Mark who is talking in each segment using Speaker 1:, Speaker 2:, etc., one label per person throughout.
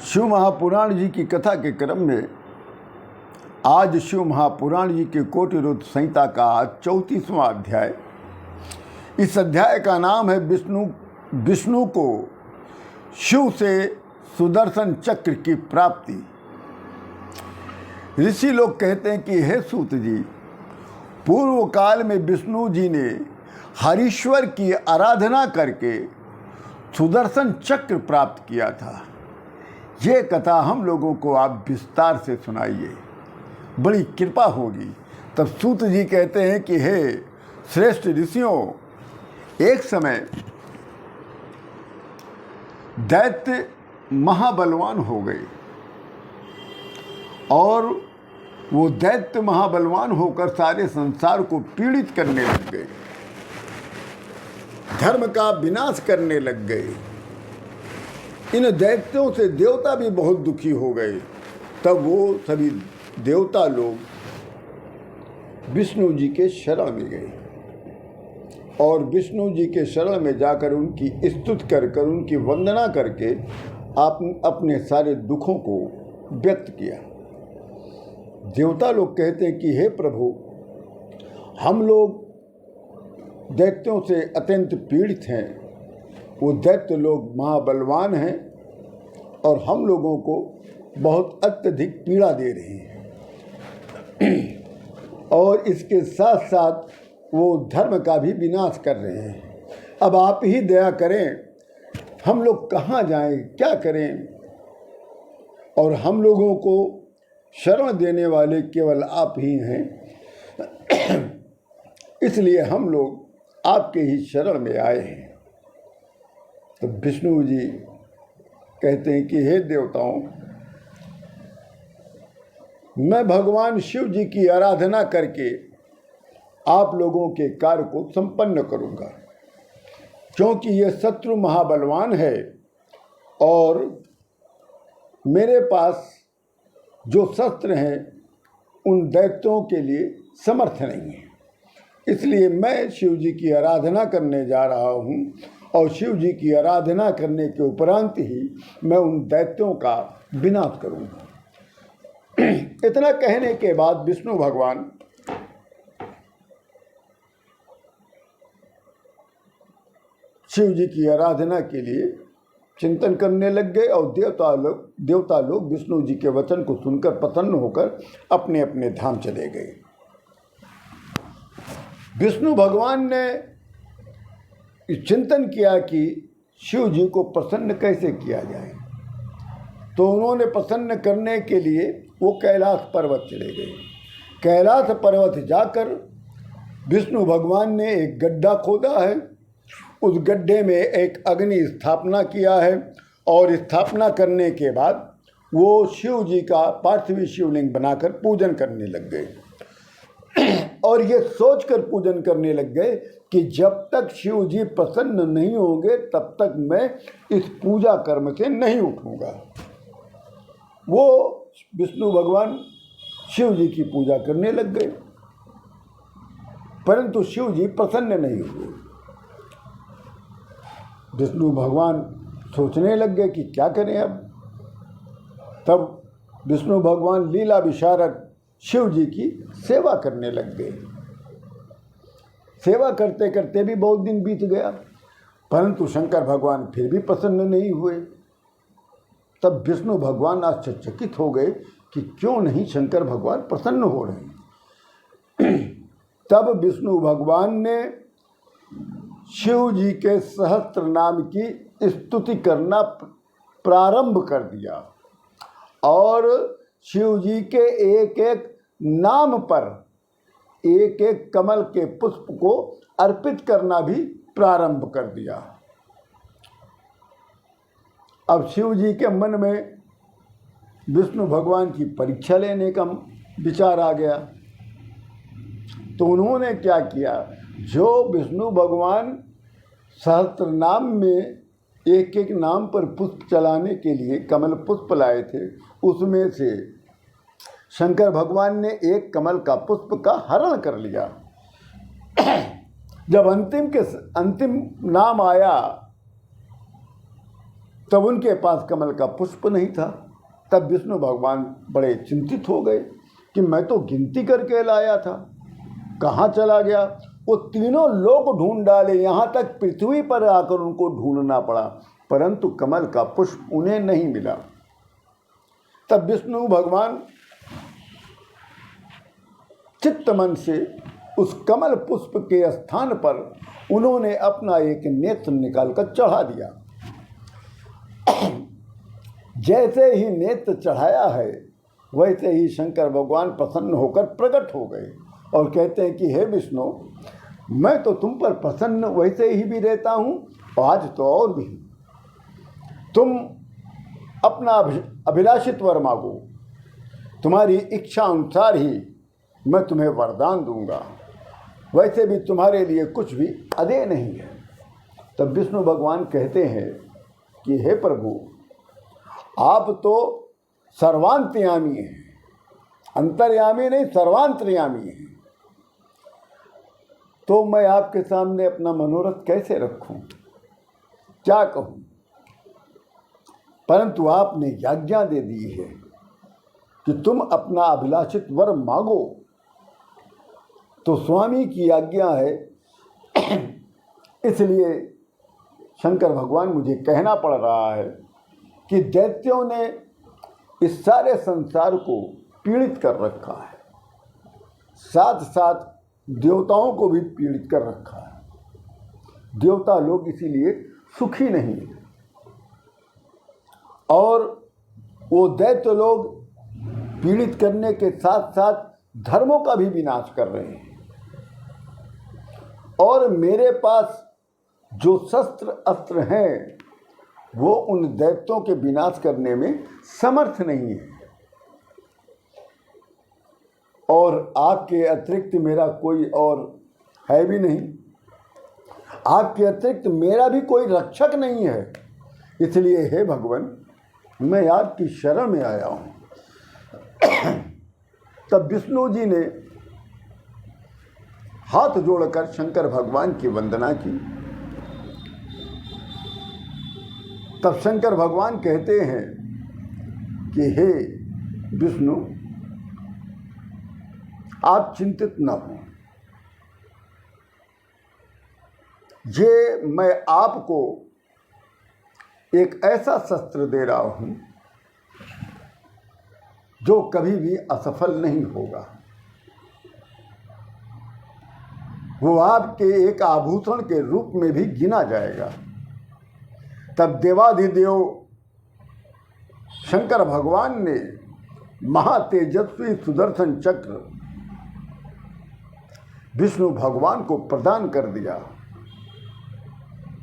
Speaker 1: शिव महापुराण जी की कथा के क्रम में आज शिव महापुराण जी के कोटिरुद्र संहिता का 34वां अध्याय। इस अध्याय का नाम है विष्णु को शिव से सुदर्शन चक्र की प्राप्ति। ऋषि लोग कहते हैं कि हे सूत जी, पूर्व काल में विष्णु जी ने हरीश्वर की आराधना करके सुदर्शन चक्र प्राप्त किया था। ये कथा हम लोगों को आप विस्तार से सुनाइए, बड़ी कृपा होगी। तब सूत जी कहते हैं कि हे श्रेष्ठ ऋषियों, एक समय दैत्य महाबलवान हो गए और वो दैत्य महाबलवान होकर सारे संसार को पीड़ित करने लग गए, धर्म का विनाश करने लग गए। इन दैत्यों से देवता भी बहुत दुखी हो गए। तब वो सभी देवता लोग विष्णु जी के शरण में गए और विष्णु जी के शरण में जाकर उनकी स्तुति कर उनकी वंदना करके आप अपने सारे दुखों को व्यक्त किया। देवता लोग कहते हैं कि हे प्रभु, हम लोग दैत्यों से अत्यंत पीड़ित हैं। वो दैत्य लोग महाबलवान हैं और हम लोगों को बहुत अत्यधिक पीड़ा दे रहे हैं और इसके साथ साथ वो धर्म का भी विनाश कर रहे हैं। अब आप ही दया करें, हम लोग कहाँ जाएं, क्या करें? और हम लोगों को शरण देने वाले केवल आप ही हैं, इसलिए हम लोग आपके ही शरण में आए हैं। तो विष्णु जी कहते हैं कि हे देवताओं, मैं भगवान शिव जी की आराधना करके आप लोगों के कार्य को संपन्न करूंगा, क्योंकि ये शत्रु महाबलवान है और मेरे पास जो शस्त्र हैं उन दैत्यों के लिए समर्थ नहीं है। इसलिए मैं शिव जी की आराधना करने जा रहा हूँ और शिव जी की आराधना करने के उपरांत ही मैं उन दैत्यों का विनाश करूँगा। इतना कहने के बाद विष्णु भगवान शिव जी की आराधना के लिए चिंतन करने लग गए और देवता लोग विष्णु जी के वचन को सुनकर प्रसन्न होकर अपने अपने धाम चले गए। विष्णु भगवान ने चिंतन किया कि शिव जी को प्रसन्न कैसे किया जाए, तो उन्होंने प्रसन्न करने के लिए वो कैलाश पर्वत चले गए। कैलाश पर्वत जाकर विष्णु भगवान ने एक गड्ढा खोदा है, उस गड्ढे में एक अग्नि स्थापना किया है और स्थापना करने के बाद वो शिव जी का पार्थिव शिवलिंग बनाकर पूजन करने लग गए और ये सोचकर पूजन करने लग गए कि जब तक शिव जी प्रसन्न नहीं होंगे तब तक मैं इस पूजा कर्म से नहीं उठूंगा। वो विष्णु भगवान शिव जी की पूजा करने लग गए, परंतु शिव जी प्रसन्न नहीं हुए। विष्णु भगवान सोचने लग गए कि क्या करें अब। तब विष्णु भगवान लीला विशारद शिव जी की सेवा करने लग गए। सेवा करते करते भी बहुत दिन बीत गया, परंतु शंकर भगवान फिर भी प्रसन्न नहीं हुए। तब विष्णु भगवान आश्चर्यचकित हो गए कि क्यों नहीं शंकर भगवान प्रसन्न हो रहे हैं। तब विष्णु भगवान ने शिव जी के सहस्त्र नाम की स्तुति करना प्रारंभ कर दिया और शिव जी के एक एक नाम पर एक एक कमल के पुष्प को अर्पित करना भी प्रारंभ कर दिया। अब शिव जी के मन में विष्णु भगवान की परीक्षा लेने का विचार आ गया, तो उन्होंने क्या किया, जो विष्णु भगवान सहस्त्र नाम में एक एक नाम पर पुष्प चलाने के लिए कमल पुष्प लाए थे, उसमें से शंकर भगवान ने एक कमल का पुष्प का हरण कर लिया। जब अंतिम नाम आया तब उनके पास कमल का पुष्प नहीं था। तब विष्णु भगवान बड़े चिंतित हो गए कि मैं तो गिनती करके लाया था, कहाँ चला गया। वो तीनों लोग ढूंढ डाले, यहाँ तक पृथ्वी पर आकर उनको ढूंढना पड़ा, परंतु कमल का पुष्प उन्हें नहीं मिला। तब विष्णु भगवान चित्त मन से उस कमल पुष्प के स्थान पर उन्होंने अपना एक नेत्र निकालकर चढ़ा दिया। जैसे ही नेत्र चढ़ाया है वैसे ही शंकर भगवान प्रसन्न होकर प्रकट हो गए और कहते हैं कि हे विष्णु, मैं तो तुम पर प्रसन्न वैसे ही भी रहता हूँ, आज तो और भी। तुम अपना अभिलाषित वर मांगो, तुम्हारी इच्छा अनुसार ही मैं तुम्हें वरदान दूंगा, वैसे भी तुम्हारे लिए कुछ भी अदेय नहीं है। तब विष्णु भगवान कहते हैं कि हे प्रभु, आप तो सर्वांतर्यामी हैं, अंतर्यामी नहीं सर्वांतर्यामी हैं, तो मैं आपके सामने अपना मनोरथ कैसे रखूं, क्या कहूं। परंतु आपने आज्ञा दे दी है कि तुम अपना अभिलाषित वर मांगो, तो स्वामी की आज्ञा है, इसलिए शंकर भगवान मुझे कहना पड़ रहा है कि दैत्यों ने इस सारे संसार को पीड़ित कर रखा है, साथ साथ देवताओं को भी पीड़ित कर रखा है। देवता लोग इसीलिए सुखी नहीं है और वो दैत्य लोग पीड़ित करने के साथ साथ धर्मों का भी विनाश कर रहे हैं। और मेरे पास जो शस्त्र अस्त्र हैं वो उन दैत्यों के विनाश करने में समर्थ नहीं है, और आपके अतिरिक्त मेरा कोई और है भी नहीं, आपके अतिरिक्त मेरा भी कोई रक्षक नहीं है। इसलिए हे भगवान, मैं आपकी शरण में आया हूँ। तब विष्णु जी ने हाथ जोड़कर शंकर भगवान की वंदना की। तब शंकर भगवान कहते हैं कि हे विष्णु, आप चिंतित न हो, ये मैं आपको एक ऐसा शस्त्र दे रहा हूं जो कभी भी असफल नहीं होगा। वो आपके एक आभूषण के रूप में भी गिना जाएगा। तब देवाधिदेव शंकर भगवान ने महातेजस्वी सुदर्शन चक्र विष्णु भगवान को प्रदान कर दिया।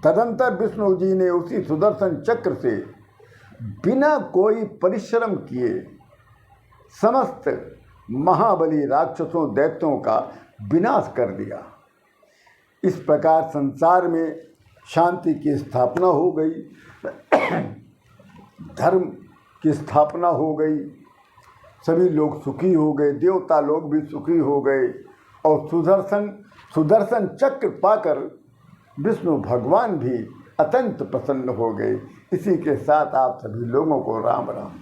Speaker 1: तदंतर विष्णु जी ने उसी सुदर्शन चक्र से बिना कोई परिश्रम किए समस्त महाबली राक्षसों दैत्यों का विनाश कर दिया। इस प्रकार संसार में शांति की स्थापना हो गई, धर्म की स्थापना हो गई, सभी लोग सुखी हो गए, देवता लोग भी सुखी हो गए, और सुदर्शन चक्र पाकर विष्णु भगवान भी अत्यंत प्रसन्न हो गए। इसी के साथ आप सभी लोगों को राम राम।